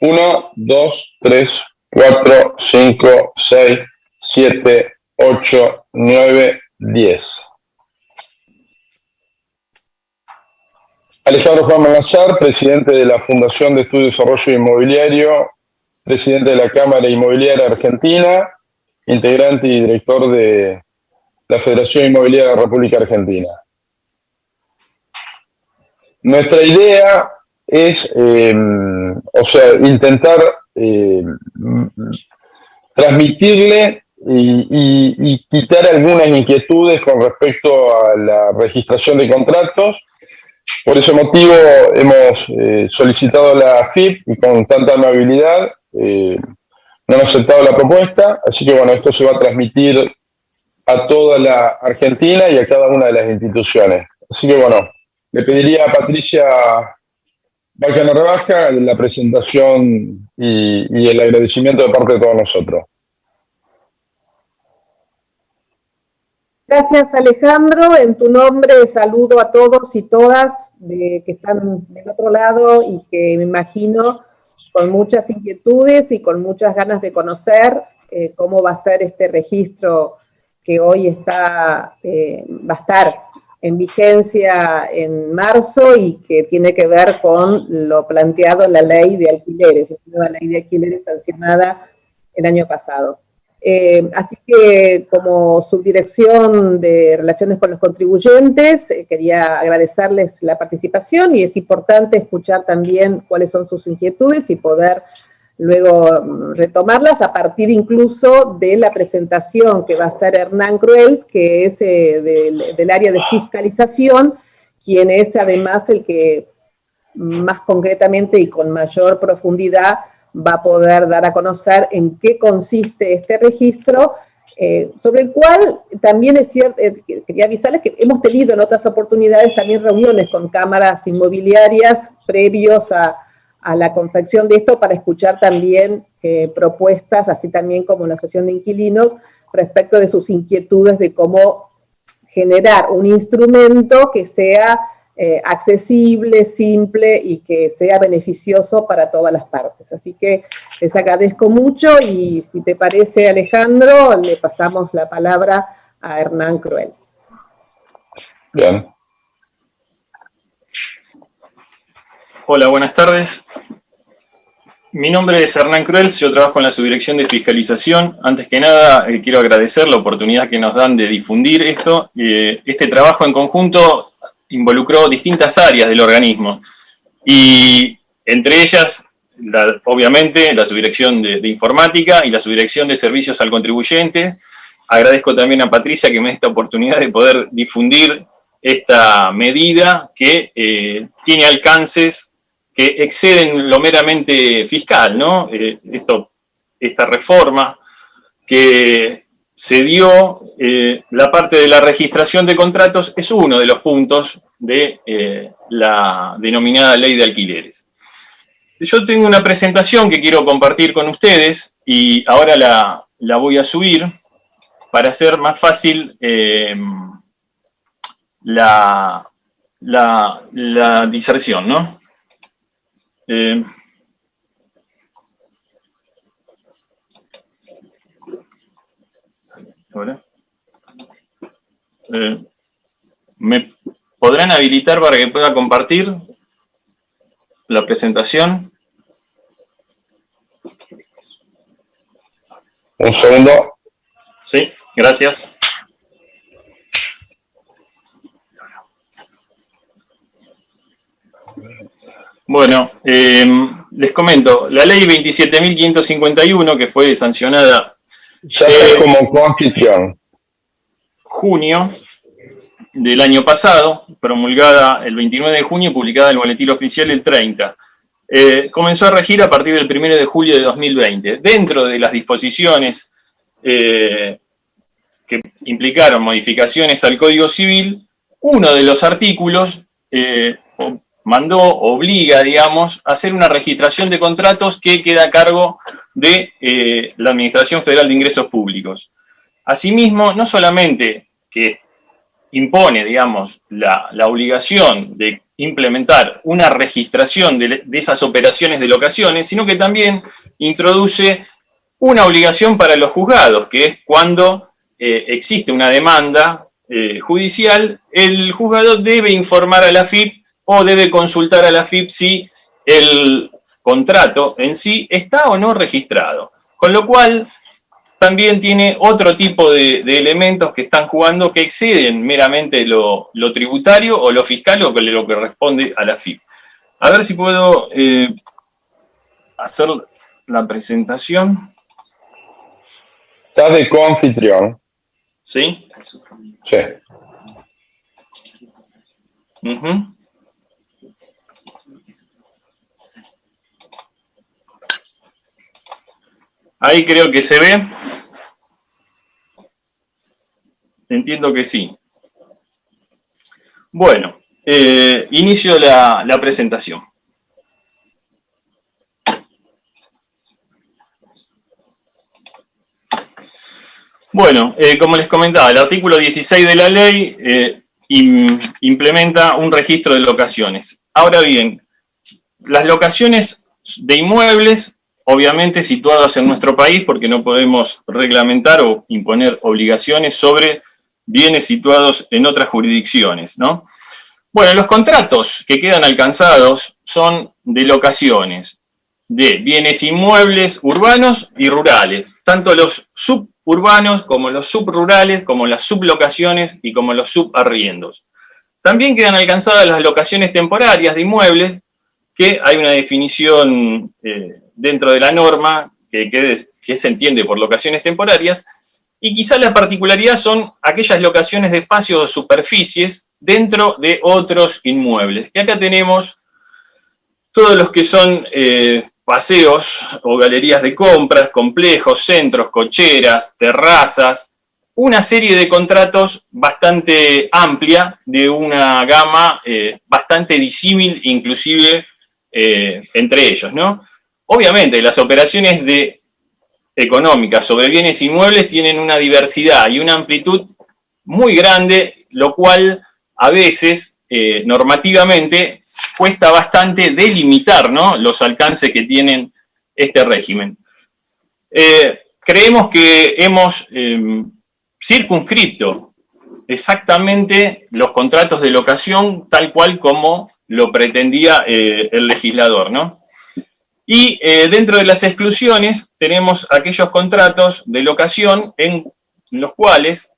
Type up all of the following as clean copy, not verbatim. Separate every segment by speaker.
Speaker 1: 1, 2, 3, 4, 5, 6, 7, 8, 9, 10. Alejandro Juan Manazar, presidente de la Fundación de Estudio y Desarrollo Inmobiliario, presidente de la Cámara Inmobiliaria Argentina, integrante y director de la Federación Inmobiliaria de la República Argentina. Nuestra idea es, intentar transmitirle y quitar algunas inquietudes con respecto a la registración de contratos. Por ese motivo hemos solicitado la AFIP y con tanta amabilidad no han aceptado la propuesta, así que bueno, esto se va a transmitir a toda la Argentina y a cada una de las instituciones. Así que bueno, le pediría a Patricia Bacana Rebaja la presentación y el agradecimiento de parte de todos nosotros.
Speaker 2: Gracias, Alejandro. En tu nombre saludo a todos y todas que están del otro lado y que me imagino con muchas inquietudes y con muchas ganas de conocer cómo va a ser este registro que hoy va a estar en vigencia en marzo y que tiene que ver con lo planteado en la ley de alquileres, la nueva ley de alquileres sancionada el año pasado. Así que como subdirección de Relaciones con los Contribuyentes, quería agradecerles la participación y es importante escuchar también cuáles son sus inquietudes y poder luego retomarlas a partir incluso de la presentación que va a hacer Hernán Cruels, que es del área de fiscalización, quien es además el que más concretamente y con mayor profundidad va a poder dar a conocer en qué consiste este registro, sobre el cual también es cierto, quería avisarles que hemos tenido en otras oportunidades también reuniones con cámaras inmobiliarias previos a la confección de esto para escuchar también propuestas, así también como la Asociación de Inquilinos, respecto de sus inquietudes de cómo generar un instrumento que sea accesible, simple y que sea beneficioso para todas las partes. Así que les agradezco mucho y si te parece, Alejandro, le pasamos la palabra a Hernán Cruels.
Speaker 1: Bien.
Speaker 3: Hola, buenas tardes. Mi nombre es Hernán Cruels, yo trabajo en la Subdirección de Fiscalización. Antes que nada, quiero agradecer la oportunidad que nos dan de difundir esto. Este trabajo en conjunto involucró distintas áreas del organismo y entre ellas, obviamente, la Subdirección de Informática y la Subdirección de Servicios al Contribuyente. Agradezco también a Patricia que me dé esta oportunidad de poder difundir esta medida que tiene alcances que exceden lo meramente fiscal, ¿no? Esta reforma que se dio, la parte de la registración de contratos es uno de los puntos de la denominada ley de alquileres. Yo tengo una presentación que quiero compartir con ustedes y ahora la voy a subir para hacer más fácil la diserción, ¿no? Ahora. ¿Me podrán habilitar para que pueda compartir la presentación?
Speaker 1: Un segundo.
Speaker 3: Sí, gracias. Bueno, les comento, la ley 27.551, que fue sancionada
Speaker 1: ya está como coanfitrión.
Speaker 3: Junio del año pasado, promulgada el 29 de junio y publicada en el Boletín Oficial el 30. Comenzó a regir a partir del 1 de julio de 2020. Dentro de las disposiciones que implicaron modificaciones al Código Civil, uno de los artículos obliga, digamos, a hacer una registración de contratos que queda a cargo de la Administración Federal de Ingresos Públicos. Asimismo, no solamente que impone, digamos, la obligación de implementar una registración de esas operaciones de locaciones, sino que también introduce una obligación para los juzgados, que es cuando existe una demanda judicial, el juzgado debe informar a la AFIP o debe consultar a la AFIP si el contrato en sí está o no registrado. Con lo cual, también tiene otro tipo de elementos que están jugando que exceden meramente lo tributario o lo fiscal o lo que responde a la AFIP. A ver si puedo hacer la presentación.
Speaker 1: ¿Estás de coanfitrión?
Speaker 3: ¿Sí?
Speaker 1: Sí.
Speaker 3: Uh-huh. Ahí creo que se ve. Entiendo que sí. Bueno, inicio la presentación. Bueno, como les comentaba, el artículo 16 de la ley implementa un registro de locaciones. Ahora bien, las locaciones de inmuebles, obviamente situadas en nuestro país, porque no podemos reglamentar o imponer obligaciones sobre bienes situados en otras jurisdicciones, ¿no? Bueno, los contratos que quedan alcanzados son de locaciones de bienes inmuebles urbanos y rurales, tanto los suburbanos como los subrurales, como las sublocaciones y como los subarriendos. También quedan alcanzadas las locaciones temporarias de inmuebles, que hay una definición dentro de la norma que se entiende por locaciones temporarias, y quizás la particularidad son aquellas locaciones de espacios o superficies dentro de otros inmuebles, que acá tenemos todos los que son paseos o galerías de compras, complejos, centros, cocheras, terrazas, una serie de contratos bastante amplia, de una gama bastante disímil, inclusive entre ellos, ¿no? Obviamente, las operaciones económicas sobre bienes inmuebles tienen una diversidad y una amplitud muy grande, lo cual a veces, normativamente, cuesta bastante delimitar, ¿no?, los alcances que tienen este régimen. Creemos que hemos circunscrito exactamente los contratos de locación tal cual como lo pretendía el legislador, ¿no? Y dentro de las exclusiones tenemos aquellos contratos de locación en los cuales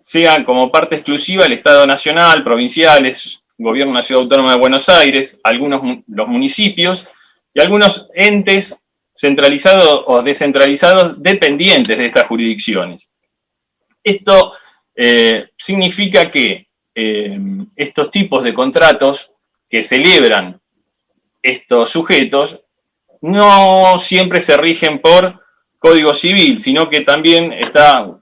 Speaker 3: sean como parte exclusiva el Estado Nacional, provinciales, Gobierno de la Ciudad Autónoma de Buenos Aires, algunos los municipios y algunos entes centralizados o descentralizados dependientes de estas jurisdicciones. Esto significa que estos tipos de contratos que celebran estos sujetos no siempre se rigen por Código Civil, sino que también está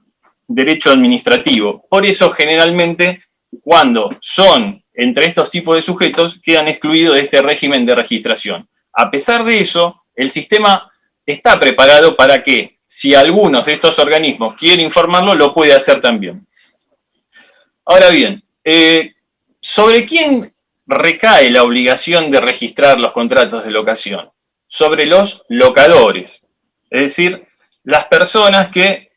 Speaker 3: derecho administrativo. Por eso, generalmente, cuando son entre estos tipos de sujetos, quedan excluidos de este régimen de registración. A pesar de eso, el sistema está preparado para que, si algunos de estos organismos quieren informarlo, lo puede hacer también. Ahora bien, ¿sobre quién recae la obligación de registrar los contratos de locación? Sobre los locadores, es decir, las personas que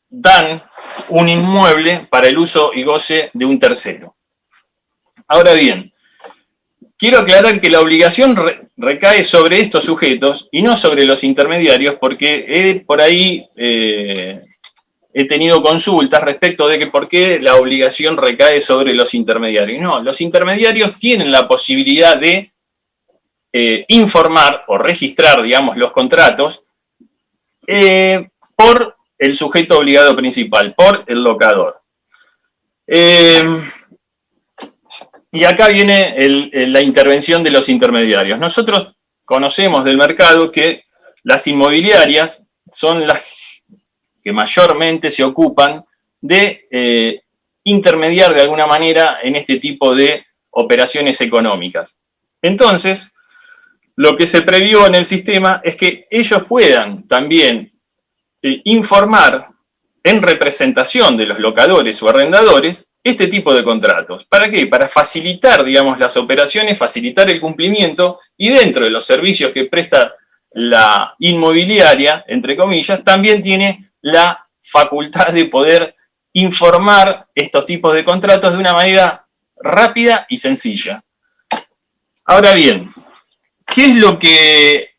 Speaker 3: dan un inmueble para el uso y goce de un tercero. Ahora bien, quiero aclarar que la obligación recae sobre estos sujetos y no sobre los intermediarios, porque por ahí he tenido consultas respecto de que por qué la obligación recae sobre los intermediarios. No, los intermediarios tienen la posibilidad de informar o registrar, digamos, los contratos por el sujeto obligado principal, por el locador. Y acá viene la intervención de los intermediarios. Nosotros conocemos del mercado que las inmobiliarias son las que mayormente se ocupan de intermediar de alguna manera en este tipo de operaciones económicas. Entonces, lo que se previó en el sistema es que ellos puedan también informar en representación de los locadores o arrendadores este tipo de contratos. ¿Para qué? Para facilitar, digamos, las operaciones, facilitar el cumplimiento, y dentro de los servicios que presta la inmobiliaria, entre comillas, también tiene la facultad de poder informar estos tipos de contratos de una manera rápida y sencilla. Ahora bien, ¿qué es lo que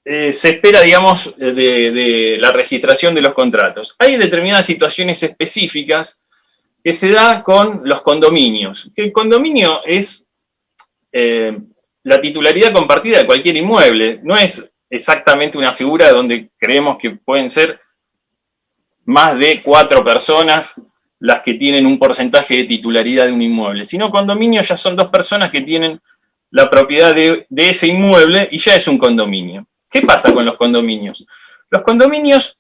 Speaker 3: se espera, digamos, de la registración de los contratos? Hay determinadas situaciones específicas que se da con los condominios. El condominio es la titularidad compartida de cualquier inmueble, no es exactamente una figura donde creemos que pueden ser más de 4 personas las que tienen un porcentaje de titularidad de un inmueble, sino condominio ya son 2 personas que tienen la propiedad de ese inmueble y ya es un condominio. ¿Qué pasa con los condominios? Los condominios,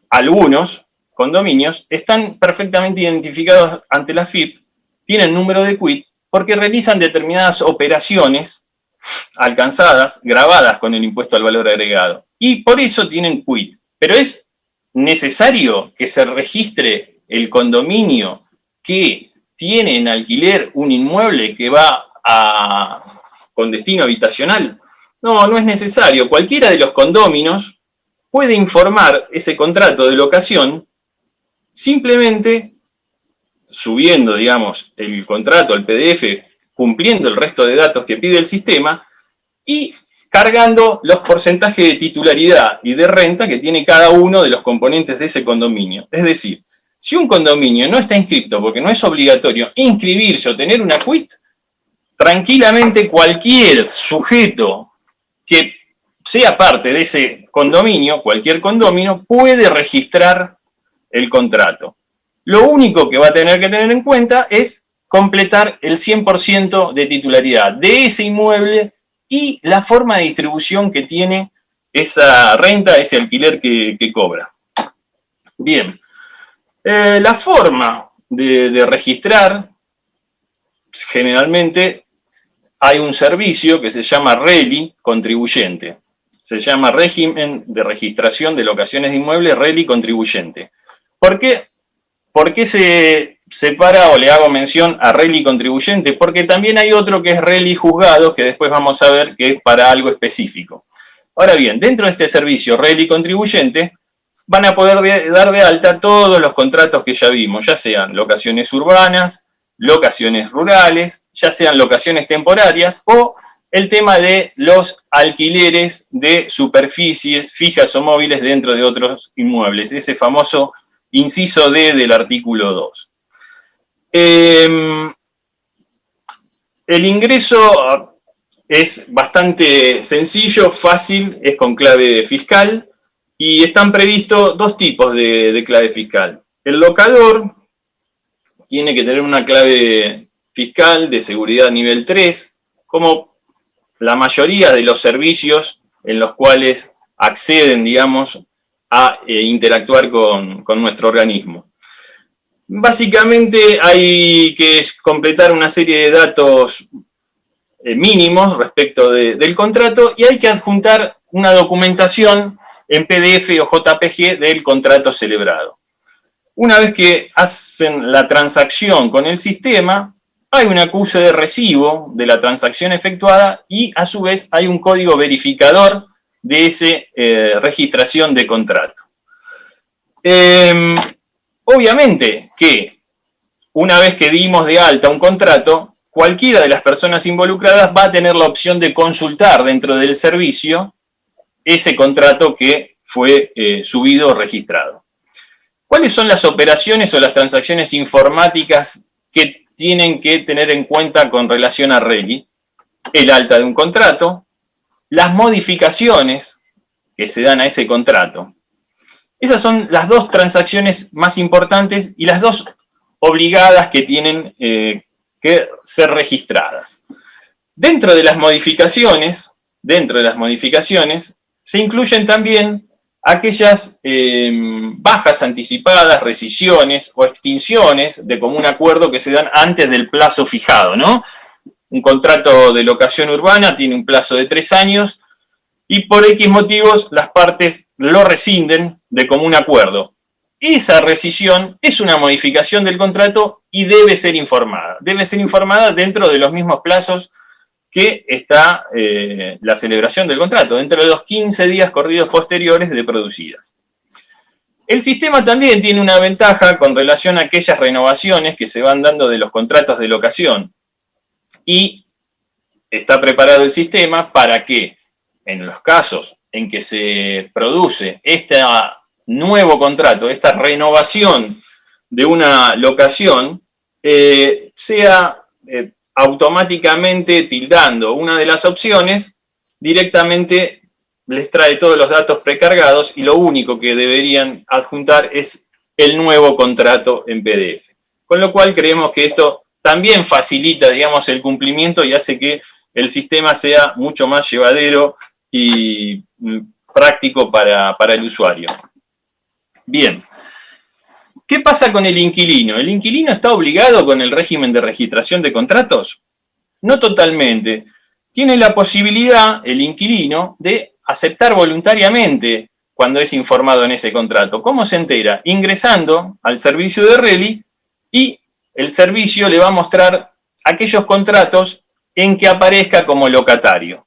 Speaker 3: algunos condominios, están perfectamente identificados ante la AFIP, tienen número de quit, porque realizan determinadas operaciones alcanzadas, grabadas con el impuesto al valor agregado. Y por eso tienen quit. Pero es necesario que se registre el condominio que tiene en alquiler un inmueble que va con destino habitacional. No, no es necesario. Cualquiera de los condóminos puede informar ese contrato de locación simplemente subiendo, digamos, el contrato al PDF, cumpliendo el resto de datos que pide el sistema y cargando los porcentajes de titularidad y de renta que tiene cada uno de los componentes de ese condominio. Es decir, si un condominio no está inscrito, porque no es obligatorio inscribirse o tener una quit, tranquilamente cualquier sujeto que sea parte de ese condominio, cualquier condominio, puede registrar el contrato. Lo único que va a tener que tener en cuenta es completar el 100% de titularidad de ese inmueble y la forma de distribución que tiene esa renta, ese alquiler que cobra. Bien, la forma de registrar, generalmente hay un servicio que se llama RELI contribuyente. Se llama Régimen de Registración de Locaciones de Inmuebles RELI contribuyente. ¿Por qué se separa o le hago mención a RELI contribuyente? Porque también hay otro que es RELI juzgado, que después vamos a ver que es para algo específico. Ahora bien, dentro de este servicio RELI contribuyente, van a poder dar de alta todos los contratos que ya vimos, ya sean locaciones urbanas, locaciones rurales, ya sean locaciones temporarias o el tema de los alquileres de superficies fijas o móviles dentro de otros inmuebles, ese famoso inciso D del artículo 2. El ingreso es bastante sencillo, fácil, es con clave fiscal y están previstos 2 tipos de clave fiscal. El locador tiene que tener una clave fiscal de seguridad nivel 3, como la mayoría de los servicios en los cuales acceden, digamos, a interactuar con nuestro organismo. Básicamente hay que completar una serie de datos mínimos respecto del contrato y hay que adjuntar una documentación en PDF o JPG del contrato celebrado. Una vez que hacen la transacción con el sistema, hay un acuse de recibo de la transacción efectuada y a su vez hay un código verificador de esa registración de contrato. Obviamente que una vez que dimos de alta un contrato, cualquiera de las personas involucradas va a tener la opción de consultar dentro del servicio ese contrato que fue subido o registrado. ¿Cuáles son las operaciones o las transacciones informáticas que tienen que tener en cuenta con relación a RELI? El alta de un contrato, las modificaciones que se dan a ese contrato. Esas son las 2 transacciones más importantes y las 2 obligadas que tienen que ser registradas. Dentro de las modificaciones, se incluyen también aquellas bajas anticipadas, rescisiones o extinciones de común acuerdo que se dan antes del plazo fijado, ¿no? Un contrato de locación urbana tiene un plazo de 3 años y por X motivos las partes lo rescinden de común acuerdo. esa rescisión es una modificación del contrato y debe ser informada. Debe ser informada dentro de los mismos plazos que está la celebración del contrato, dentro de los 15 días corridos posteriores de producidas. El sistema también tiene una ventaja con relación a aquellas renovaciones que se van dando de los contratos de locación. Y está preparado el sistema para que, en los casos en que se produce este nuevo contrato, esta renovación de una locación, sea automáticamente tildando una de las opciones, directamente les trae todos los datos precargados y lo único que deberían adjuntar es el nuevo contrato en PDF. Con lo cual creemos que esto también facilita, digamos, el cumplimiento y hace que el sistema sea mucho más llevadero y práctico para el usuario. Bien. ¿Qué pasa con el inquilino? ¿El inquilino está obligado con el régimen de registración de contratos? No totalmente. Tiene la posibilidad, el inquilino, de aceptar voluntariamente cuando es informado en ese contrato. ¿Cómo se entera? Ingresando al servicio de Reli y el servicio le va a mostrar aquellos contratos en que aparezca como locatario.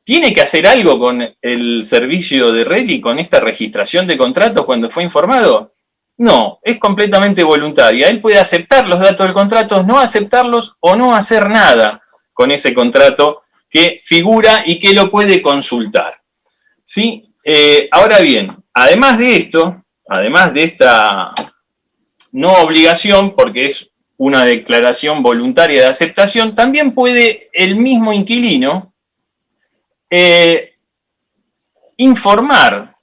Speaker 3: ¿Tiene que hacer algo con el servicio de Reli, con esta registración de contratos cuando fue informado? No, es completamente voluntaria. Él puede aceptar los datos del contrato, no aceptarlos o no hacer nada con ese contrato que figura y que lo puede consultar. ¿Sí? Ahora bien, además de esto, además de esta no obligación, porque es una declaración voluntaria de aceptación, también puede el mismo inquilino informar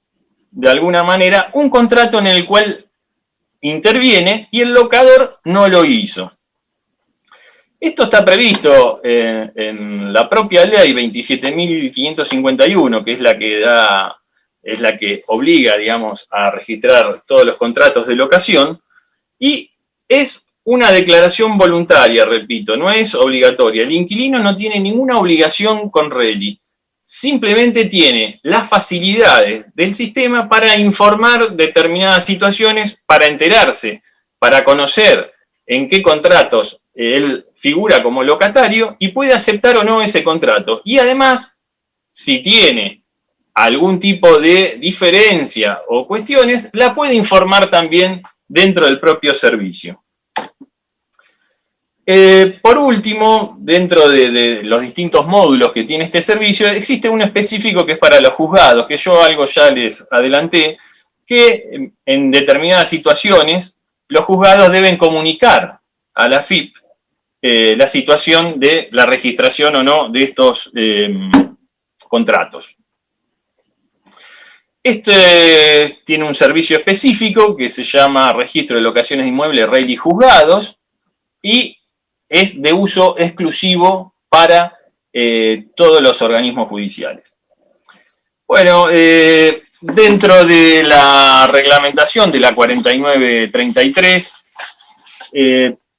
Speaker 3: de alguna manera un contrato en el cual interviene y el locador no lo hizo. Esto está previsto en la propia ley 27.551, que es la que obliga, digamos, a registrar todos los contratos de locación, y es una declaración voluntaria, repito, no es obligatoria. El inquilino no tiene ninguna obligación con Reli, simplemente tiene las facilidades del sistema para informar determinadas situaciones, para enterarse, para conocer en qué contratos él figura como locatario y puede aceptar o no ese contrato. Y además, si tiene algún tipo de diferencia o cuestiones, la puede informar también dentro del propio servicio. Por último, dentro de los distintos módulos que tiene este servicio, existe uno específico que es para los juzgados, que yo algo ya les adelanté, que en determinadas situaciones los juzgados deben comunicar a la AFIP la situación de la registración o no de estos contratos. Este tiene un servicio específico que se llama Registro de Locaciones de Inmuebles Reli Juzgados y es de uso exclusivo para todos los organismos judiciales. Bueno, dentro de la reglamentación de la 4933,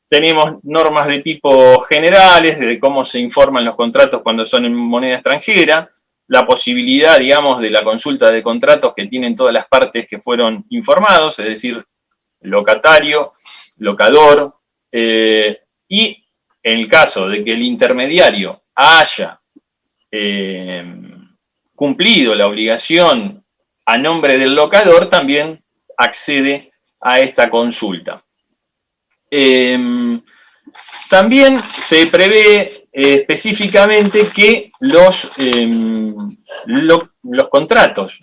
Speaker 3: tenemos normas de tipo generales, de cómo se informan los contratos cuando son en moneda extranjera, la posibilidad, digamos, de la consulta de contratos que tienen todas las partes que fueron informados, es decir, locatario, locador, y en el caso de que el intermediario haya cumplido la obligación a nombre del locador, también accede a esta consulta. También se prevé específicamente que los contratos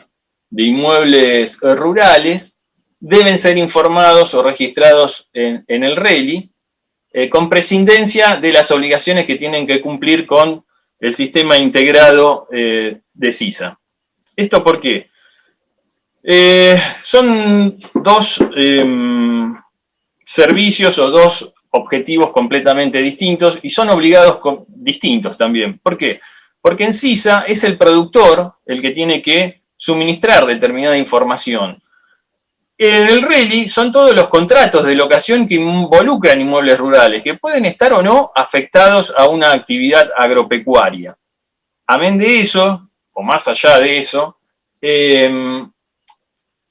Speaker 3: de inmuebles rurales deben ser informados o registrados en el Reli, con prescindencia de las obligaciones que tienen que cumplir con el sistema integrado de SISA. ¿Esto por qué? Son dos servicios o dos objetivos completamente distintos y son obligados distintos también. ¿Por qué? Porque en SISA es el productor el que tiene que suministrar determinada información. En el Reli son todos los contratos de locación que involucran inmuebles rurales, que pueden estar o no afectados a una actividad agropecuaria. Amén de eso, o más allá de eso,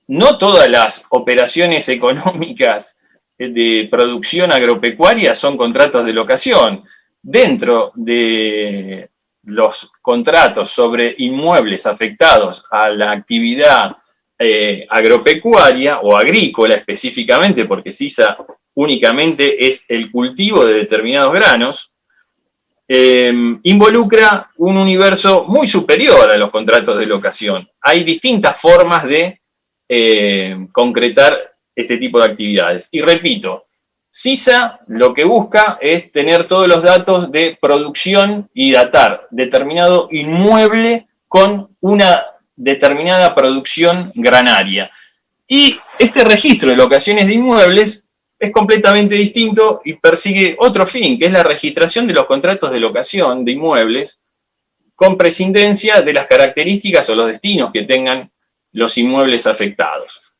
Speaker 3: no todas las operaciones económicas de producción agropecuaria son contratos de locación. Dentro de los contratos sobre inmuebles afectados a la actividad agropecuaria o agrícola específicamente, porque CISA únicamente es el cultivo de determinados granos, involucra un universo muy superior a los contratos de locación. Hay distintas formas de concretar este tipo de actividades. Y repito, CISA lo que busca es tener todos los datos de producción y datar determinado inmueble con una determinada producción granaria. Y este registro de locaciones de inmuebles es completamente distinto y persigue otro fin, que es la registración de los contratos de locación de inmuebles con prescindencia de las características o los destinos que tengan los inmuebles afectados.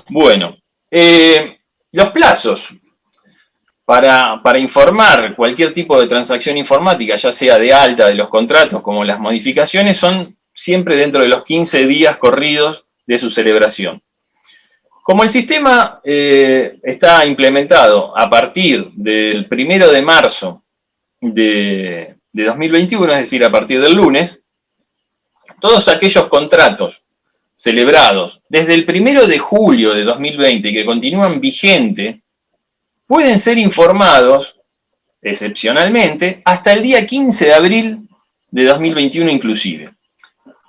Speaker 3: Bueno, los plazos para informar cualquier tipo de transacción informática, ya sea de alta de los contratos como las modificaciones, son siempre dentro de los 15 días corridos de su celebración. Como el sistema está implementado a partir del 1 de marzo de 2021, es decir, a partir del lunes, todos aquellos contratos celebrados desde el 1 de julio de 2020 que continúan vigente pueden ser informados, excepcionalmente, hasta el día 15 de abril de 2021 inclusive.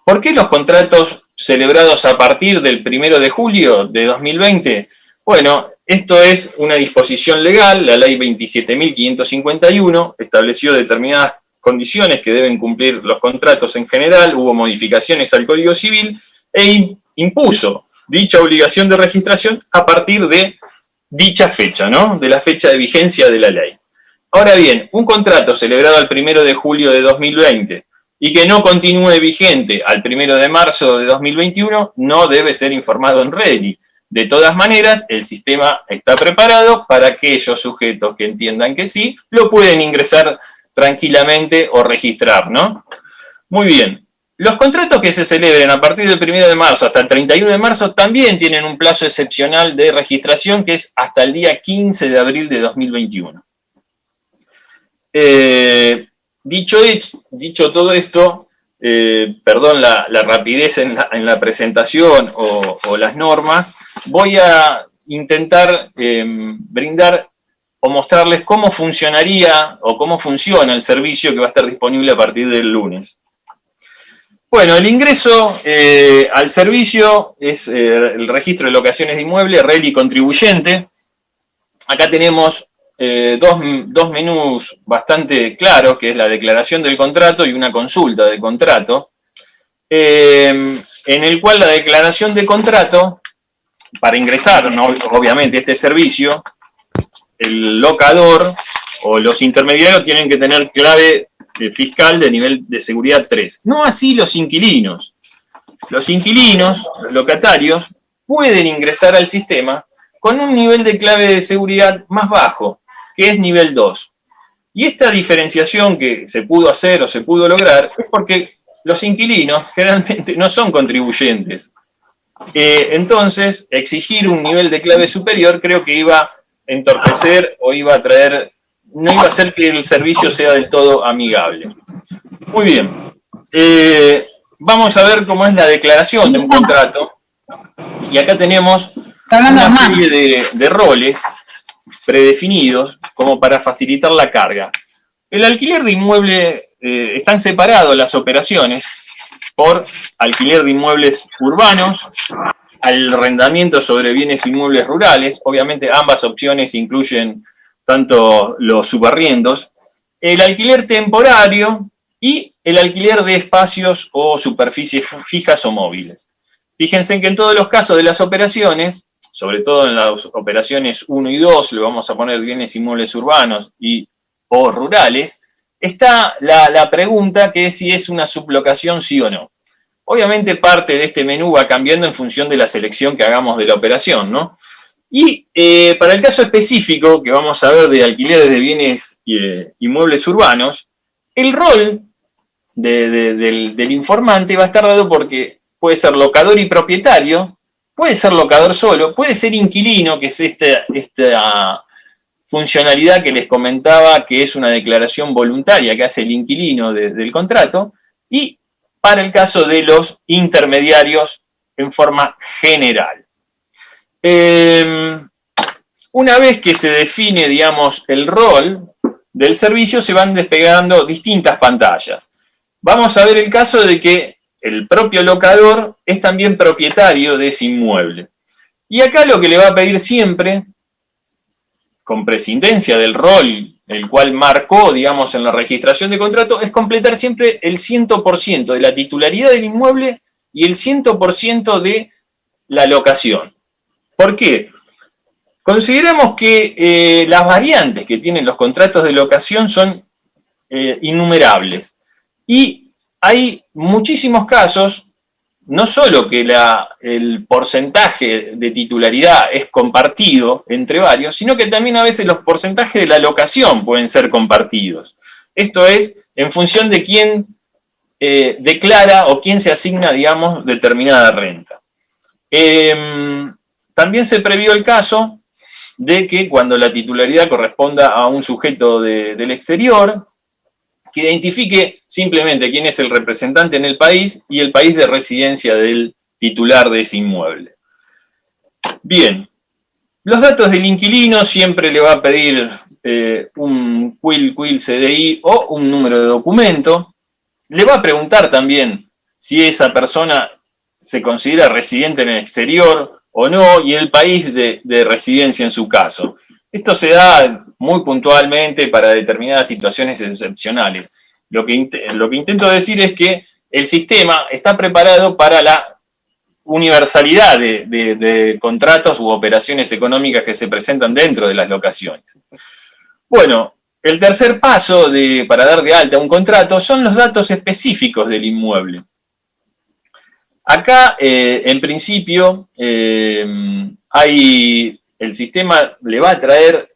Speaker 3: ¿Por qué los contratos celebrados a partir del 1 de julio de 2020? Bueno, esto es una disposición legal, la ley 27.551 estableció determinadas condiciones que deben cumplir los contratos en general, hubo modificaciones al Código Civil e impuso dicha obligación de registración a partir de dicha fecha, ¿no? De la fecha de vigencia de la ley. Ahora bien, un contrato celebrado al 1 de julio de 2020 y que no continúe vigente al 1 de marzo de 2021 no debe ser informado en RELI. De todas maneras, el sistema está preparado para aquellos sujetos que entiendan que sí, lo pueden ingresar tranquilamente o registrar, ¿no? Muy bien. Los contratos que se celebren a partir del 1 de marzo hasta el 31 de marzo también tienen un plazo excepcional de registración que es hasta el día 15 de abril de 2021. Dicho todo esto, perdón la rapidez en la presentación o las normas, voy a intentar brindar o mostrarles cómo funcionaría o cómo funciona el servicio que va a estar disponible a partir del lunes. Bueno, el ingreso al servicio es el registro de locaciones de inmueble, RELI contribuyente. Acá tenemos dos menús bastante claros, que es la declaración del contrato y una consulta del contrato, en el cual la declaración de contrato, para ingresar, ¿no? Obviamente, este servicio, el locador o los intermediarios tienen que tener clave fiscal de nivel de seguridad 3. No así los inquilinos. Los inquilinos, los locatarios, pueden ingresar al sistema con un nivel de clave de seguridad más bajo, que es nivel 2. Y esta diferenciación que se pudo hacer o se pudo lograr es porque los inquilinos generalmente no son contribuyentes. Entonces, exigir un nivel de clave superior creo que iba a entorpecer o iba a traer, no iba a hacer que el servicio sea del todo amigable. Muy bien. Vamos a ver cómo es la declaración de un contrato. Y acá tenemos una serie de roles predefinidos como para facilitar la carga. El alquiler de inmueble, están separados las operaciones por alquiler de inmuebles urbanos, arrendamiento sobre bienes inmuebles rurales. Obviamente ambas opciones incluyen tanto los subarriendos, el alquiler temporario y el alquiler de espacios o superficies fijas o móviles. Fíjense que en todos los casos de las operaciones, sobre todo en las operaciones 1 y 2, le vamos a poner bienes inmuebles urbanos o rurales, está la pregunta que es si es una sublocación sí o no. Obviamente parte de este menú va cambiando en función de la selección que hagamos de la operación, ¿no? Y para el caso específico que vamos a ver de alquileres de bienes inmuebles urbanos, el rol del informante va a estar dado porque puede ser locador y propietario, puede ser locador solo, puede ser inquilino, que es esta funcionalidad que les comentaba, que es una declaración voluntaria que hace el inquilino del contrato, y para el caso de los intermediarios en forma general. Una vez que se define, digamos, el rol del servicio, se van desplegando distintas pantallas. Vamos a ver el caso de que el propio locador es también propietario de ese inmueble. Y acá lo que le va a pedir siempre, con prescindencia del rol el cual marcó, digamos, en la registración de contrato, es completar siempre el 100% de la titularidad del inmueble y el 100% de la locación. ¿Por qué? Consideramos que las variantes que tienen los contratos de locación son innumerables. Y hay muchísimos casos, no solo que el porcentaje de titularidad es compartido entre varios, sino que también a veces los porcentajes de la locación pueden ser compartidos. Esto es en función de quién declara o quién se asigna, digamos, determinada renta. También se previó el caso de que cuando la titularidad corresponda a un sujeto del exterior, que identifique simplemente quién es el representante en el país y el país de residencia del titular de ese inmueble. Bien, los datos del inquilino siempre le va a pedir un CUIL CDI o un número de documento. Le va a preguntar también si esa persona se considera residente en el exterior o no, y el país de residencia en su caso. Esto se da muy puntualmente para determinadas situaciones excepcionales. Lo que intento decir es que el sistema está preparado para la universalidad de contratos u operaciones económicas que se presentan dentro de las locaciones. Bueno, el tercer paso para dar de alta un contrato son los datos específicos del inmueble. Acá, en principio, el sistema le va a traer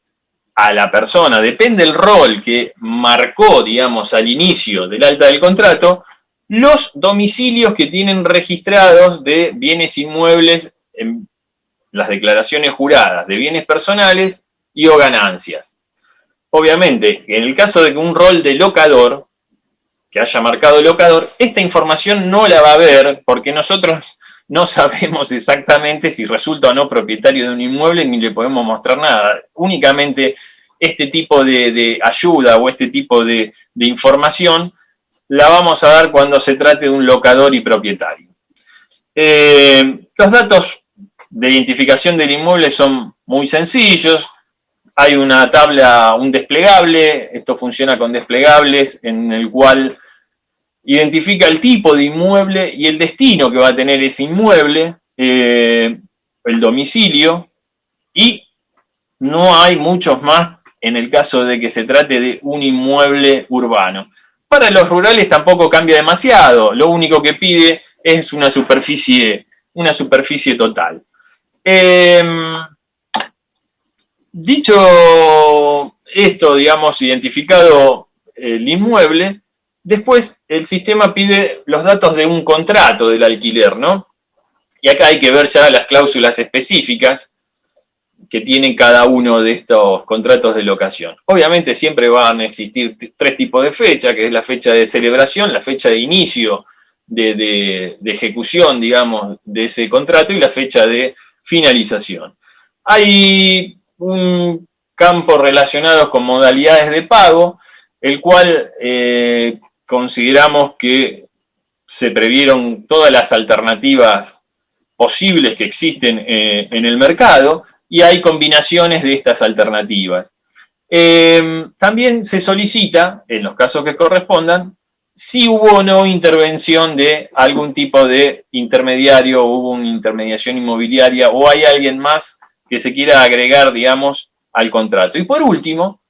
Speaker 3: a la persona, depende del rol que marcó, digamos, al inicio del alta del contrato, los domicilios que tienen registrados de bienes inmuebles en las declaraciones juradas de bienes personales y o ganancias. Obviamente, en el caso de que un rol de locador, que haya marcado locador, esta información no la va a ver porque nosotros no sabemos exactamente si resulta o no propietario de un inmueble ni le podemos mostrar nada. Únicamente este tipo de ayuda o este tipo de información la vamos a dar cuando se trate de un locador y propietario. Los datos de identificación del inmueble son muy sencillos. Hay una tabla, un desplegable, esto funciona con desplegables, en el cual identifica el tipo de inmueble y el destino que va a tener ese inmueble, el domicilio, y no hay muchos más en el caso de que se trate de un inmueble urbano. Para los rurales tampoco cambia demasiado, lo único que pide es una superficie total. Dicho esto, digamos, identificado el inmueble, después el sistema pide los datos de un contrato del alquiler, ¿no? Y acá hay que ver ya las cláusulas específicas que tienen cada uno de estos contratos de locación. Obviamente siempre van a existir tres tipos de fecha, que es la fecha de celebración, la fecha de inicio de ejecución, digamos, de ese contrato y la fecha de finalización. Hay un campo relacionado con modalidades de pago, el cual consideramos que se previeron todas las alternativas posibles que existen en el mercado y hay combinaciones de estas alternativas. También se solicita, en los casos que correspondan, si hubo o no intervención de algún tipo de intermediario, hubo una intermediación inmobiliaria o hay alguien más que se quiera agregar, digamos, al contrato. Y por último,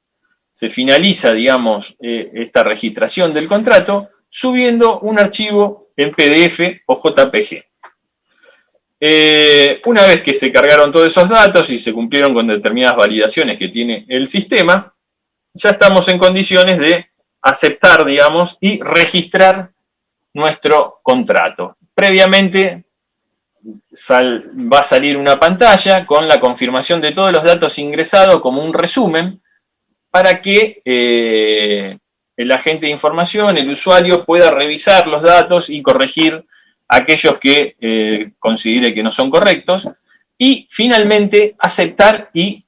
Speaker 3: se finaliza, digamos, esta registración del contrato subiendo un archivo en PDF o JPG. Una vez que se cargaron todos esos datos y se cumplieron con determinadas validaciones que tiene el sistema, ya estamos en condiciones de aceptar, digamos, y registrar nuestro contrato. previamente va a salir una pantalla con la confirmación de todos los datos ingresados como un resumen para que el agente de información, el usuario, pueda revisar los datos y corregir aquellos que considere que no son correctos, y finalmente aceptar y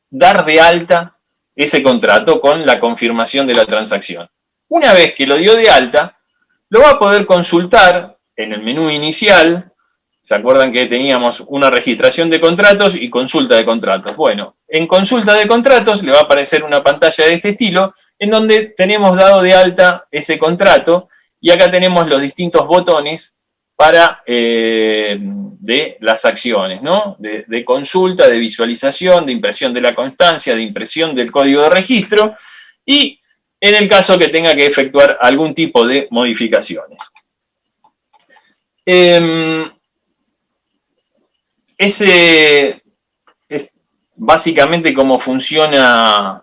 Speaker 3: dar de alta ese contrato con la confirmación de la transacción. Una vez que lo dio de alta, lo va a poder consultar en el menú inicial. ¿Se acuerdan que teníamos una registración de contratos y consulta de contratos? Bueno, en consulta de contratos le va a aparecer una pantalla de este estilo, en donde tenemos dado de alta ese contrato, y acá tenemos los distintos botones para de las acciones, ¿no? De consulta, de visualización, de impresión de la constancia, de impresión del código de registro, y en el caso que tenga que efectuar algún tipo de modificaciones. Ese es básicamente cómo funciona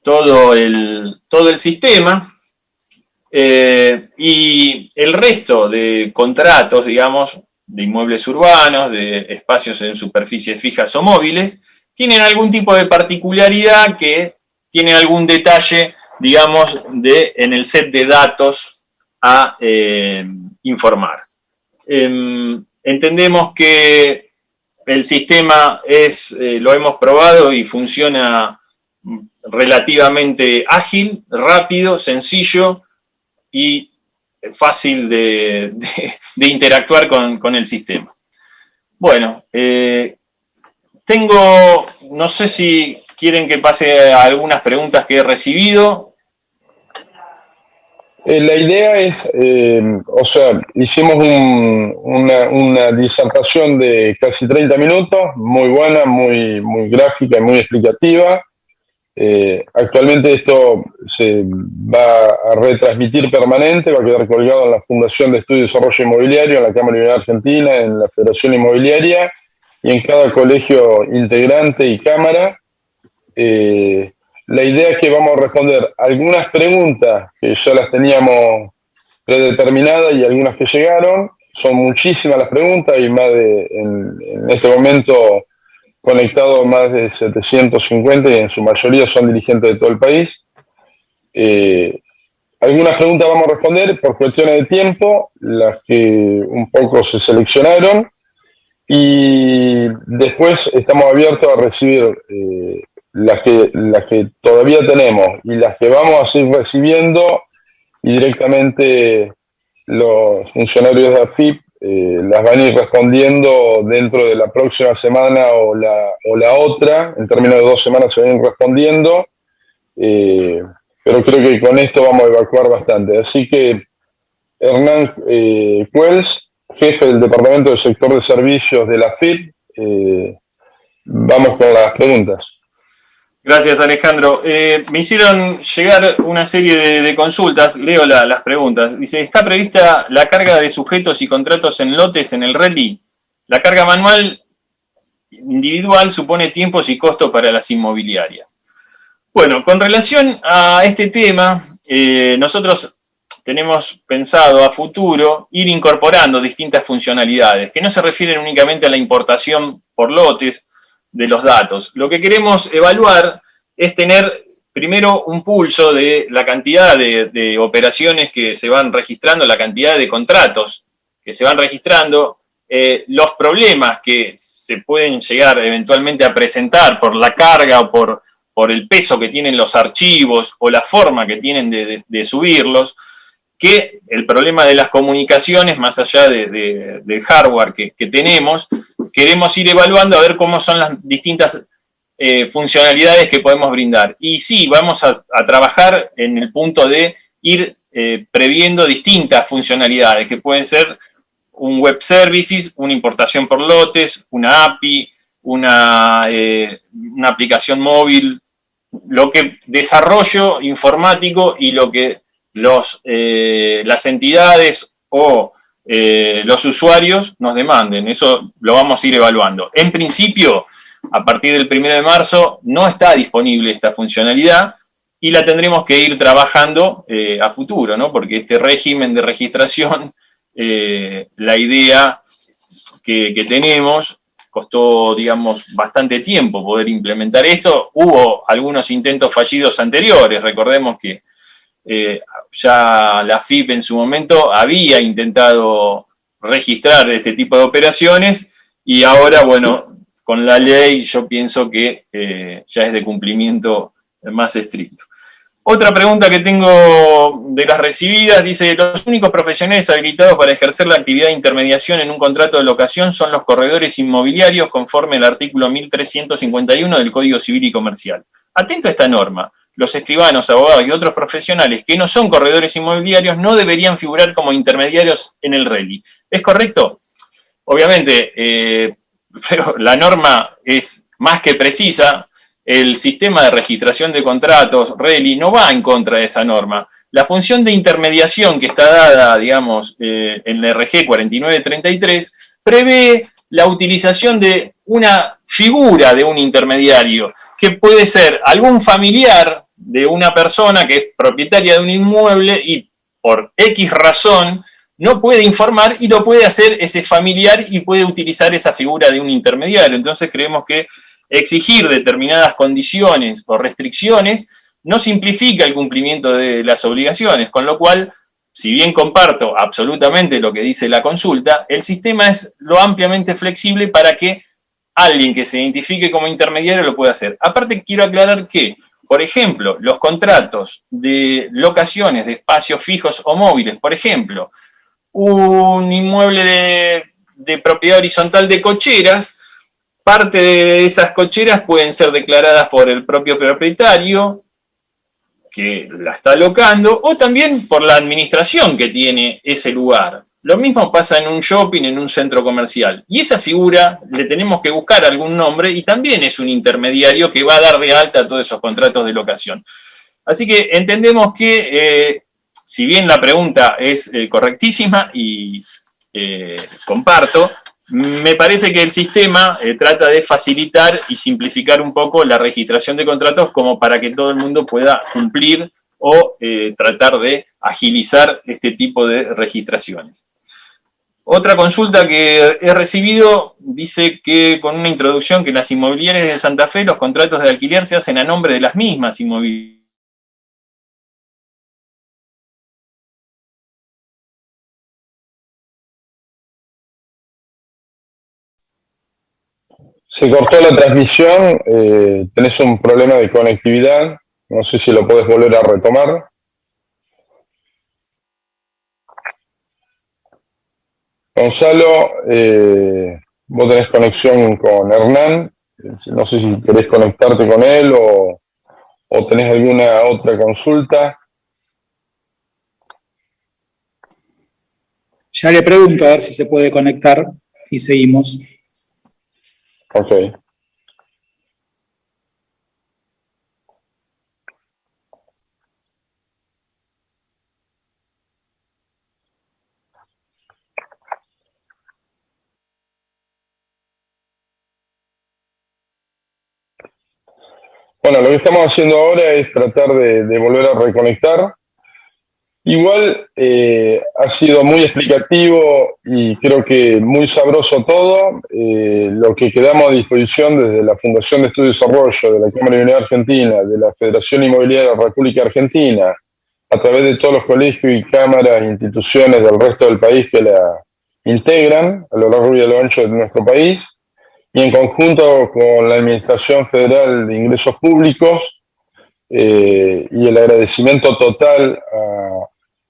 Speaker 3: todo el sistema. Y el resto de contratos, digamos, de inmuebles urbanos, de espacios en superficies fijas o móviles, tienen algún tipo de particularidad, que tienen algún detalle, digamos, en el set de datos a informar. Entendemos que el sistema lo hemos probado y funciona relativamente ágil, rápido, sencillo y fácil de interactuar con el sistema. Bueno, no sé si quieren que pase a algunas preguntas que he recibido.
Speaker 1: La idea es, hicimos una disertación de casi 30 minutos, muy buena, muy gráfica y muy explicativa. Actualmente esto se va a retransmitir permanente, va a quedar colgado en la Fundación de Estudio y Desarrollo Inmobiliario, en la Cámara Liberal Argentina, en la Federación Inmobiliaria y en cada colegio integrante y cámara. La idea es que vamos a responder algunas preguntas que ya las teníamos predeterminadas y algunas que llegaron. Son muchísimas las preguntas y en este momento conectados más de 750 y en su mayoría son dirigentes de todo el país. Algunas preguntas vamos a responder por cuestiones de tiempo, las que un poco se seleccionaron, y después estamos abiertos a recibir las que todavía tenemos y las que vamos a seguir recibiendo, y directamente los funcionarios de AFIP las van a ir respondiendo dentro de la próxima semana o la otra. En términos de 2 semanas se van a ir respondiendo, pero creo que con esto vamos a evacuar bastante. Así que Hernán Cuels, jefe del Departamento del Sector de Servicios de la AFIP, vamos con las preguntas.
Speaker 3: Gracias, Alejandro. Me hicieron llegar una serie de consultas. Leo las preguntas. Dice, ¿está prevista la carga de sujetos y contratos en lotes en el RELI? La carga manual individual supone tiempos y costos para las inmobiliarias. Bueno, con relación a este tema, nosotros tenemos pensado a futuro ir incorporando distintas funcionalidades que no se refieren únicamente a la importación por lotes de los datos. Lo que queremos evaluar es tener primero un pulso de la cantidad de operaciones que se van registrando, la cantidad de contratos que se van registrando, los problemas que se pueden llegar eventualmente a presentar por la carga o por el peso que tienen los archivos o la forma que tienen de subirlos, que el problema de las comunicaciones, más allá del hardware que tenemos, queremos ir evaluando a ver cómo son las distintas funcionalidades que podemos brindar. Y sí, vamos a trabajar en el punto de ir previendo distintas funcionalidades, que pueden ser un web services, una importación por lotes, una API, una aplicación móvil, lo que desarrollo informático y lo que las entidades o los usuarios nos demanden. Eso lo vamos a ir evaluando. En principio, a partir del 1 de marzo, no está disponible esta funcionalidad y la tendremos que ir trabajando a futuro, ¿no? Porque este régimen de registración la idea que tenemos. Costó, digamos, bastante tiempo poder implementar esto. Hubo algunos intentos fallidos anteriores. Recordemos que ya la FIP en su momento había intentado registrar este tipo de operaciones y ahora, bueno, con la ley yo pienso que ya es de cumplimiento más estricto. Otra pregunta que tengo de las recibidas dice: los únicos profesionales habilitados para ejercer la actividad de intermediación en un contrato de locación son los corredores inmobiliarios conforme al artículo 1351 del Código Civil y Comercial. Atento a esta norma, los escribanos, abogados y otros profesionales que no son corredores inmobiliarios no deberían figurar como intermediarios en el RELI. ¿Es correcto? Obviamente, pero la norma es más que precisa. El sistema de registración de contratos, RELI, no va en contra de esa norma. La función de intermediación que está dada, digamos, en la RG 4933, prevé la utilización de una figura de un intermediario, que puede ser algún familiar de una persona que es propietaria de un inmueble y por X razón no puede informar y lo puede hacer ese familiar y puede utilizar esa figura de un intermediario. Entonces creemos que exigir determinadas condiciones o restricciones no simplifica el cumplimiento de las obligaciones, con lo cual, si bien comparto absolutamente lo que dice la consulta, el sistema es lo ampliamente flexible para que alguien que se identifique como intermediario lo pueda hacer. Aparte, quiero aclarar que, por ejemplo, los contratos de locaciones de espacios fijos o móviles, por ejemplo, un inmueble de propiedad horizontal de cocheras, parte de esas cocheras pueden ser declaradas por el propio propietario que la está alocando o también por la administración que tiene ese lugar. Lo mismo pasa en un shopping, en un centro comercial. Y esa figura le tenemos que buscar algún nombre y también es un intermediario que va a dar de alta todos esos contratos de locación. Así que entendemos que, si bien la pregunta es correctísima y comparto, me parece que el sistema trata de facilitar y simplificar un poco la registración de contratos como para que todo el mundo pueda cumplir o tratar de agilizar este tipo de registraciones. Otra consulta que he recibido dice que, con una introducción, que en las inmobiliarias de Santa Fe los contratos de alquiler se hacen a nombre de las mismas inmobiliarias.
Speaker 1: Se cortó la transmisión, tenés un problema de conectividad, no sé si lo podés volver a retomar. Gonzalo, vos tenés conexión con Hernán, no sé si querés conectarte con él o tenés alguna otra consulta.
Speaker 4: Ya le pregunto a ver si se puede conectar y seguimos.
Speaker 1: Ok. Bueno, lo que estamos haciendo ahora es tratar de volver a reconectar. Igual ha sido muy explicativo y creo que muy sabroso todo. Lo que quedamos a disposición desde la Fundación de Estudio y Desarrollo, de la Cámara de Unidad Argentina, de la Federación Inmobiliaria de la República Argentina, a través de todos los colegios y cámaras e instituciones del resto del país que la integran a lo largo y a lo ancho de nuestro país, y en conjunto con la Administración Federal de Ingresos Públicos, y el agradecimiento total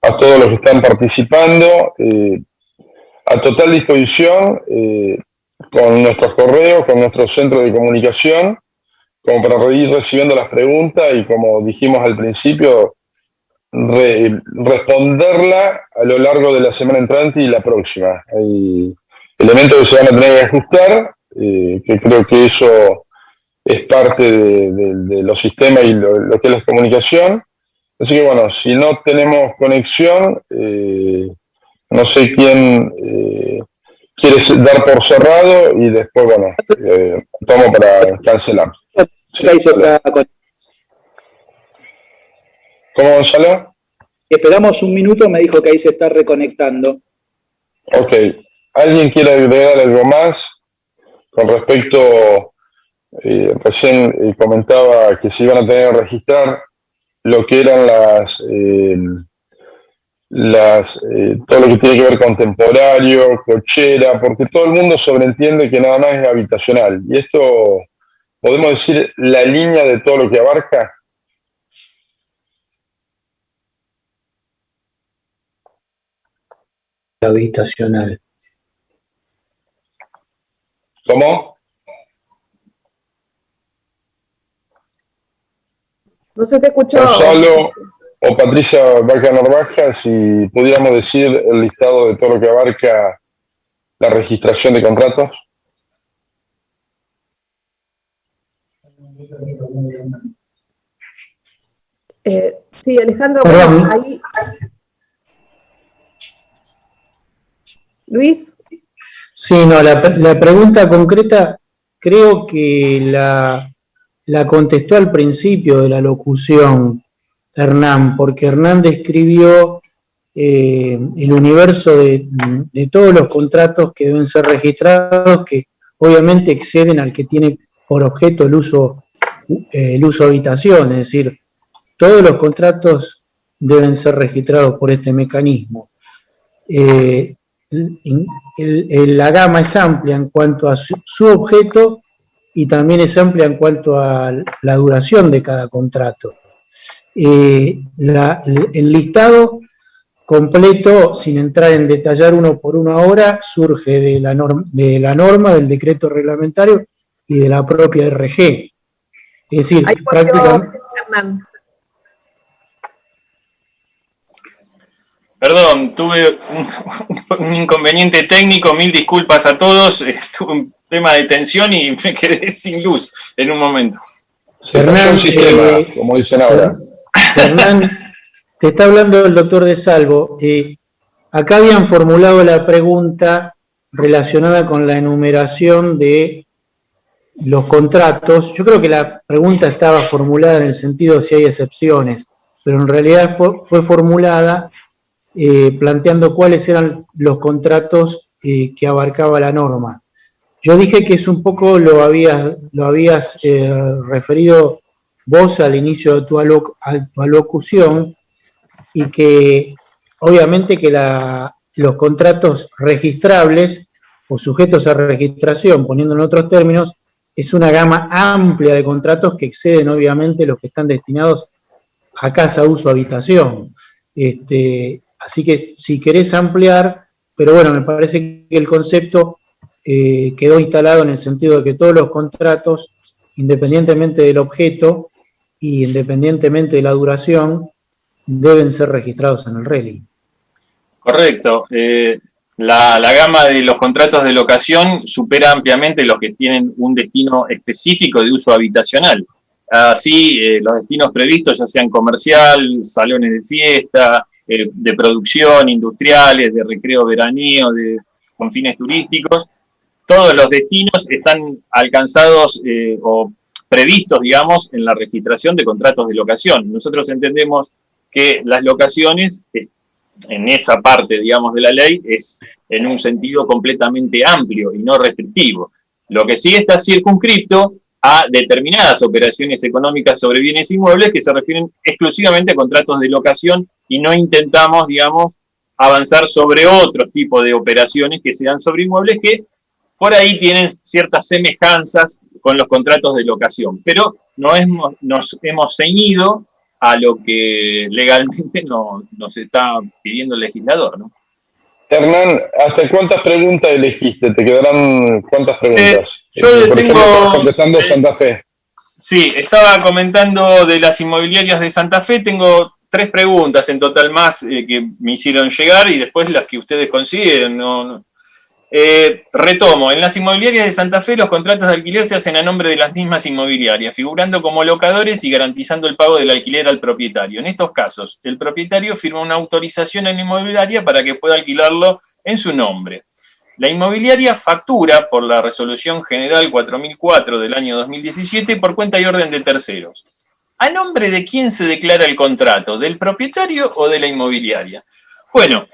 Speaker 1: a todos los que están participando, a total disposición, con nuestros correos, con nuestro centro de comunicación, como para ir recibiendo las preguntas y, como dijimos al principio, responderla a lo largo de la semana entrante y la próxima. Hay elementos que se van a tener que ajustar, que creo que eso es parte de los sistemas y lo que es la comunicación. Así que bueno, si no tenemos conexión, no sé quién quiere dar por cerrado y después, bueno, tomo para cancelar. Sí, ¿cómo, Gonzalo?
Speaker 4: Esperamos un minuto, me dijo que ahí se está reconectando.
Speaker 1: Ok. ¿Alguien quiere agregar algo más con respecto, recién comentaba que se iban a tener que registrar lo que eran todo lo que tiene que ver con temporario, cochera, porque todo el mundo sobreentiende que nada más es habitacional. Y esto, podemos decir, la línea de todo lo que abarca.
Speaker 5: Habitacional.
Speaker 1: ¿Cómo?
Speaker 2: No se te escuchó.
Speaker 1: Gonzalo o Patricia Vaca Narvaja, si pudiéramos decir el listado de todo lo que abarca la registración de contratos.
Speaker 2: Sí, Alejandro,
Speaker 5: Perdón.
Speaker 2: bueno, ahí. Luis.
Speaker 5: Sí, no, la pregunta concreta creo que la contestó al principio de la locución Hernán, porque Hernán describió el universo de todos los contratos que deben ser registrados, que obviamente exceden al que tiene por objeto el uso habitación, es decir, todos los contratos deben ser registrados por este mecanismo. La gama es amplia en cuanto a su objeto y también es amplia en cuanto a la duración de cada contrato. El listado completo, sin entrar en detallar uno por uno ahora, surge de la norma, del decreto reglamentario y de la propia RG. Es decir,
Speaker 2: Ahí
Speaker 5: prácticamente...
Speaker 2: Hernán.
Speaker 3: Perdón, tuve un inconveniente técnico, mil disculpas a todos, tuve un tema de tensión y me quedé sin luz en un momento.
Speaker 1: Se cayó el sistema, como dicen ahora.
Speaker 5: Hernán, te está hablando el doctor De Salvo. Acá habían formulado la pregunta relacionada con la enumeración de los contratos. Yo creo que la pregunta estaba formulada en el sentido de si hay excepciones, pero en realidad fue formulada planteando cuáles eran los contratos que abarcaba la norma. Yo dije que es un poco, lo habías referido vos al inicio de tu alocución, y que obviamente que los contratos registrables o sujetos a registración, poniendo en otros términos, es una gama amplia de contratos que exceden obviamente los que están destinados a casa, uso, habitación. Así que si querés ampliar, pero bueno, me parece que el concepto quedó instalado en el sentido de que todos los contratos, independientemente del objeto y independientemente de la duración, deben ser registrados en el RELI.
Speaker 3: Correcto. La gama de los contratos de locación supera ampliamente los que tienen un destino específico de uso habitacional. Así, los destinos previstos, ya sean comercial, salones de fiesta, de producción, industriales, de recreo veraneo, con fines turísticos, todos los destinos están alcanzados o previstos, digamos, en la registración de contratos de locación. Nosotros entendemos que las locaciones, en esa parte, digamos, de la ley, es en un sentido completamente amplio y no restrictivo. Lo que sí está circunscripto a determinadas operaciones económicas sobre bienes inmuebles que se refieren exclusivamente a contratos de locación y no intentamos, digamos, avanzar sobre otro tipo de operaciones que se dan sobre inmuebles que por ahí tienen ciertas semejanzas con los contratos de locación, pero nos hemos ceñido a lo que legalmente nos está pidiendo el legislador, ¿no?
Speaker 1: Hernán, ¿hasta cuántas preguntas elegiste? ¿Te quedarán cuántas preguntas?
Speaker 3: Yo
Speaker 1: por ejemplo, estás contestando Santa Fe.
Speaker 3: Sí, estaba comentando de las inmobiliarias de Santa Fe, tengo 3 preguntas en total más que me hicieron llegar y después las que ustedes consideren. Retomo, en las inmobiliarias de Santa Fe los contratos de alquiler se hacen a nombre de las mismas inmobiliarias, figurando como locadores y garantizando el pago del alquiler al propietario. En estos casos, el propietario firma una autorización en la inmobiliaria para que pueda alquilarlo en su nombre. La inmobiliaria factura por la Resolución General 4004 del año 2017 por cuenta y orden de terceros. ¿A nombre de quién se declara el contrato? ¿Del propietario o de la inmobiliaria? Bueno,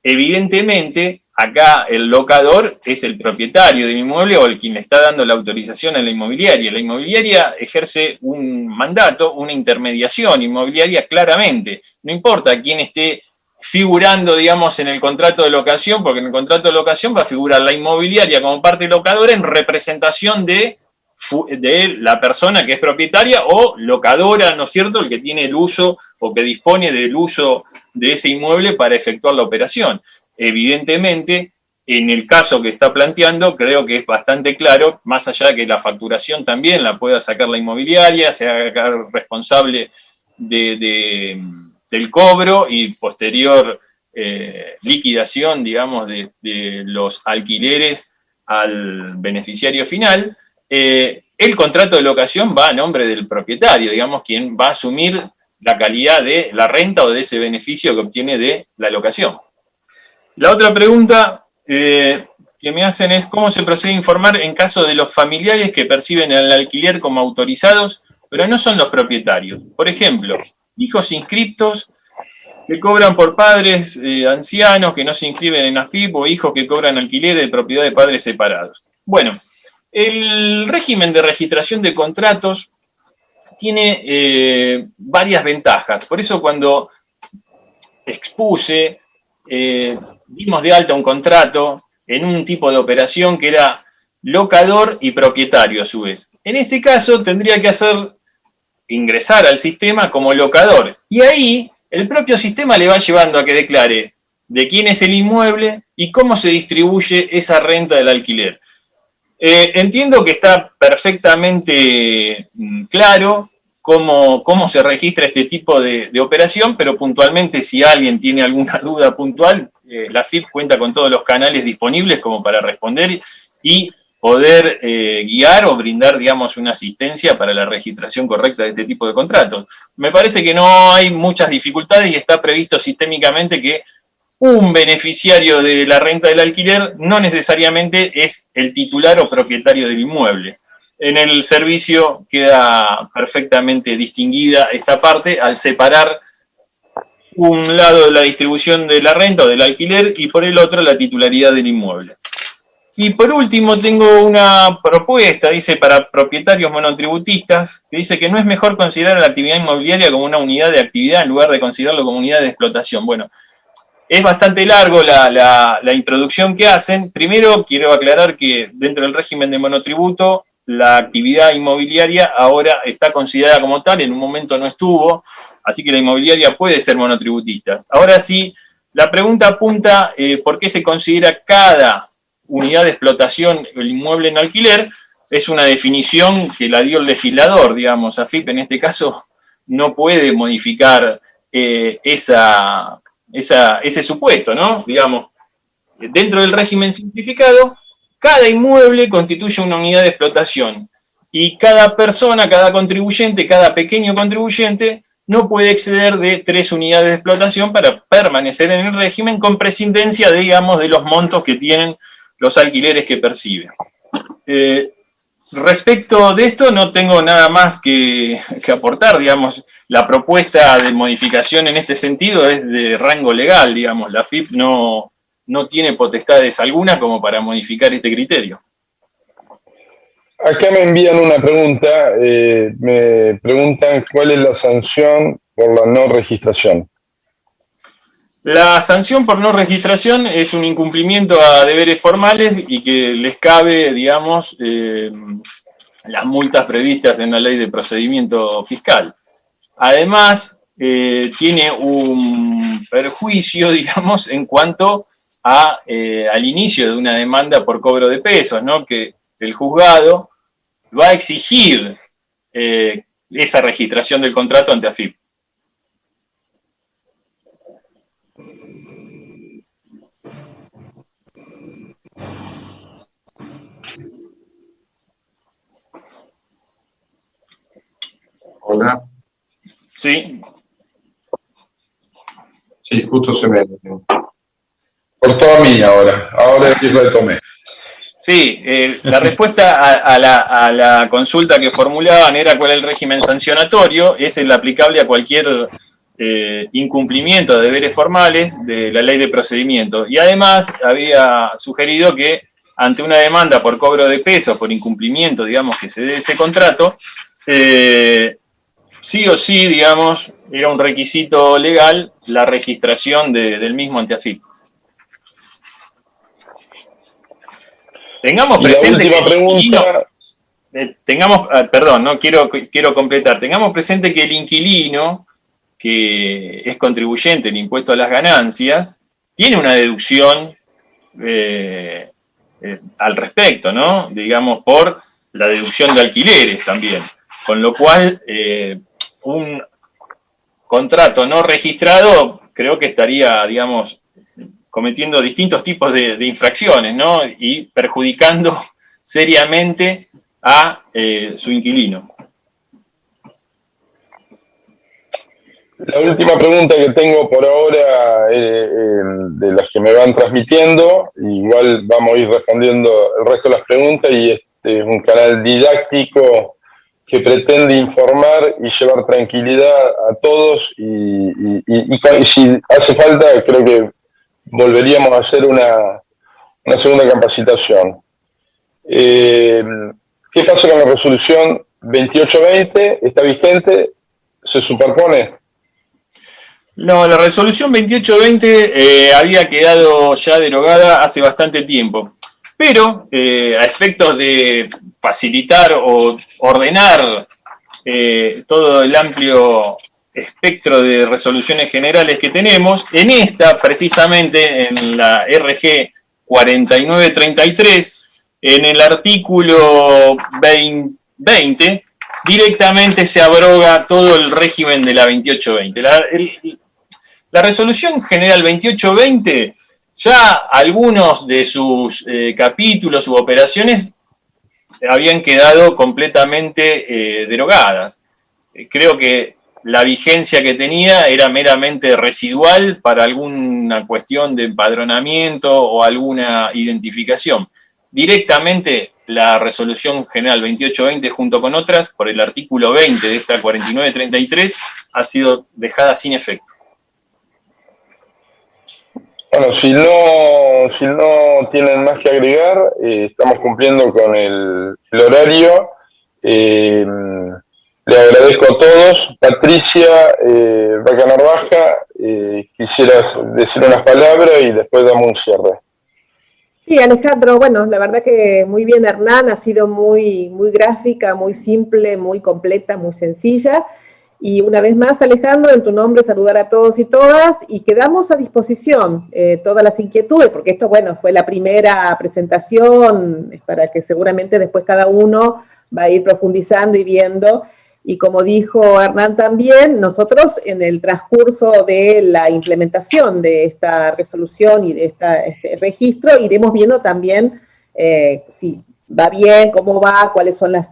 Speaker 3: Evidentemente, acá el locador es el propietario del inmueble o el quien le está dando la autorización a la inmobiliaria. La inmobiliaria ejerce un mandato, una intermediación inmobiliaria claramente. No importa quién esté figurando, digamos, en el contrato de locación, porque en el contrato de locación va a figurar la inmobiliaria como parte locadora en representación de la persona que es propietaria o locadora, ¿no es cierto?, el que tiene el uso o que dispone del uso de ese inmueble para efectuar la operación. Evidentemente, en el caso que está planteando, creo que es bastante claro, más allá de que la facturación también la pueda sacar la inmobiliaria, se haga responsable del cobro y posterior liquidación, digamos, de los alquileres al beneficiario final. El contrato de locación va a nombre del propietario, digamos, quien va a asumir la calidad de la renta o de ese beneficio que obtiene de la locación. La otra pregunta que me hacen es cómo se procede a informar en caso de los familiares que perciben el alquiler como autorizados, pero no son los propietarios. Por ejemplo, hijos inscriptos que cobran por padres ancianos que no se inscriben en AFIP o hijos que cobran alquiler de propiedad de padres separados. Bueno, el régimen de registración de contratos tiene varias ventajas. Por eso cuando expuse, dimos de alta un contrato en un tipo de operación que era locador y propietario a su vez. En este caso tendría que ingresar al sistema como locador. Y ahí el propio sistema le va llevando a que declare de quién es el inmueble y cómo se distribuye esa renta del alquiler. Entiendo que está perfectamente claro cómo se registra este tipo de operación, pero puntualmente si alguien tiene alguna duda puntual, la AFIP cuenta con todos los canales disponibles como para responder y poder guiar o brindar, digamos, una asistencia para la registración correcta de este tipo de contratos. Me parece que no hay muchas dificultades y está previsto sistémicamente que un beneficiario de la renta del alquiler no necesariamente es el titular o propietario del inmueble. En el servicio queda perfectamente distinguida esta parte al separar un lado de la distribución de la renta o del alquiler y por el otro la titularidad del inmueble. Y por último tengo una propuesta, dice, para propietarios monotributistas, que dice que no es mejor considerar la actividad inmobiliaria como una unidad de actividad en lugar de considerarlo como unidad de explotación. Bueno, es bastante largo la introducción que hacen. Primero quiero aclarar que dentro del régimen de monotributo, la actividad inmobiliaria ahora está considerada como tal, en un momento no estuvo, así que la inmobiliaria puede ser monotributista. Ahora sí, la pregunta apunta por qué se considera cada unidad de explotación el inmueble en alquiler. Es una definición que la dio el legislador, digamos. AFIP en este caso no puede modificar ese supuesto, ¿no? Digamos, dentro del régimen simplificado, cada inmueble constituye una unidad de explotación y cada persona, cada contribuyente, cada pequeño contribuyente no puede exceder de 3 unidades de explotación para permanecer en el régimen con prescindencia, digamos, de los montos que tienen los alquileres que percibe. Respecto de esto no tengo nada más que aportar, digamos, la propuesta de modificación en este sentido es de rango legal, digamos, la AFIP no tiene potestades alguna como para modificar este criterio.
Speaker 1: Acá me envían una pregunta, me preguntan cuál es la sanción por la no registración.
Speaker 3: La sanción por no registración es un incumplimiento a deberes formales y que les cabe, digamos, las multas previstas en la Ley de Procedimiento Fiscal. Además, tiene un perjuicio, digamos, en cuanto al inicio de una demanda por cobro de pesos, ¿no? Que el juzgado va a exigir esa registración del contrato ante AFIP.
Speaker 6: Hola.
Speaker 3: Sí.
Speaker 6: Sí, justo se me...
Speaker 1: Cortó a mí ahora retomé.
Speaker 3: Sí, la respuesta a la consulta que formulaban era cuál es el régimen sancionatorio, es el aplicable a cualquier incumplimiento de deberes formales de la ley de procedimiento. Y además había sugerido que ante una demanda por cobro de pesos, por incumplimiento, digamos, que se dé ese contrato, sí o sí, digamos, era un requisito legal la registración del mismo ante AFIP. Tengamos presente que el inquilino, quiero completar. Tengamos presente que el inquilino, que es contribuyente el impuesto a las ganancias, tiene una deducción al respecto, ¿no? Digamos, por la deducción de alquileres también. Con lo cual, un contrato no registrado creo que estaría, digamos, cometiendo distintos tipos de infracciones, ¿no? Y perjudicando seriamente a su inquilino.
Speaker 1: La última pregunta que tengo por ahora, de las que me van transmitiendo, igual vamos a ir respondiendo el resto de las preguntas, y este es un canal didáctico que pretende informar y llevar tranquilidad a todos, y si hace falta, creo que volveríamos a hacer una segunda capacitación. ¿Qué pasa con la resolución 2820? ¿Está vigente? ¿Se superpone?
Speaker 3: No, la resolución 2820 había quedado ya derogada hace bastante tiempo, pero a efectos de facilitar o ordenar todo el amplio espectro de resoluciones generales que tenemos, en esta, precisamente en la RG 4933, en el artículo 20, directamente se abroga todo el régimen de la 2820. La resolución general 2820, ya algunos de sus capítulos u operaciones habían quedado completamente derogadas. Creo que la vigencia que tenía era meramente residual para alguna cuestión de empadronamiento o alguna identificación. Directamente la resolución general 2820, junto con otras, por el artículo 20 de esta 4933, ha sido dejada sin efecto.
Speaker 1: Bueno, si no tienen más que agregar, estamos cumpliendo con el horario. Le agradezco a todos. Patricia Vaca Narvaja, quisieras decir unas palabras y después damos un cierre.
Speaker 2: Sí, Alejandro, bueno, la verdad que muy bien, Hernán, ha sido muy gráfica, muy simple, muy completa, muy sencilla. Y una vez más, Alejandro, en tu nombre saludar a todos y todas, y quedamos a disposición todas las inquietudes, porque esto, bueno, fue la primera presentación, para que seguramente después cada uno va a ir profundizando y viendo. Y como dijo Hernán también, nosotros en el transcurso de la implementación de esta resolución y de este registro, iremos viendo también si va bien, cómo va, cuáles son los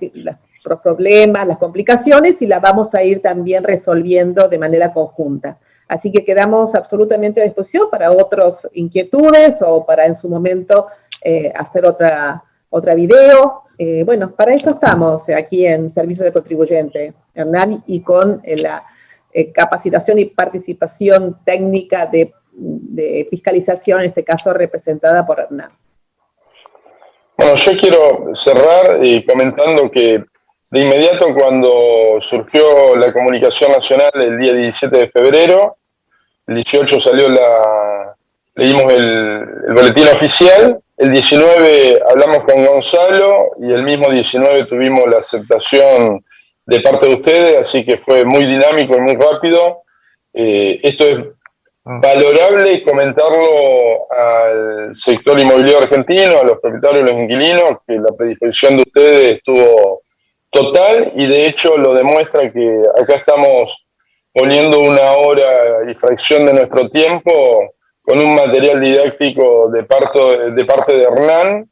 Speaker 2: problemas, las complicaciones, y las vamos a ir también resolviendo de manera conjunta. Así que quedamos absolutamente a disposición para otras inquietudes o para en su momento hacer otra video. Bueno, para eso estamos aquí en Servicio de Contribuyente, Hernán, y con la capacitación y participación técnica de fiscalización, en este caso representada por Hernán.
Speaker 1: Bueno, yo quiero cerrar comentando que de inmediato, cuando surgió la comunicación nacional el día 17 de febrero, el 18 leímos el boletín oficial, el 19 hablamos con Gonzalo y el mismo 19 tuvimos la aceptación de parte de ustedes, así que fue muy dinámico y muy rápido. Esto es valorable comentarlo al sector inmobiliario argentino, a los propietarios y los inquilinos, que la predisposición de ustedes estuvo total, y de hecho lo demuestra que acá estamos poniendo una hora y fracción de nuestro tiempo con un material didáctico de parte de Hernán,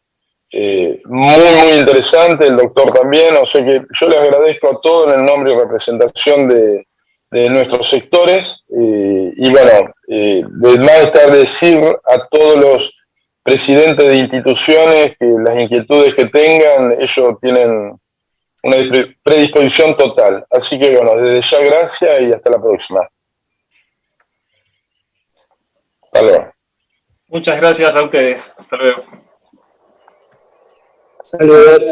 Speaker 1: muy interesante, el doctor también, o sea que yo les agradezco a todos en el nombre y representación de nuestros sectores, y bueno, de más está decir a todos los presidentes de instituciones que las inquietudes que tengan, ellos tienen una predisposición total. Así que bueno, desde ya gracias y hasta la próxima. Hasta luego.
Speaker 3: Muchas gracias a ustedes. Hasta luego.
Speaker 4: Saludos.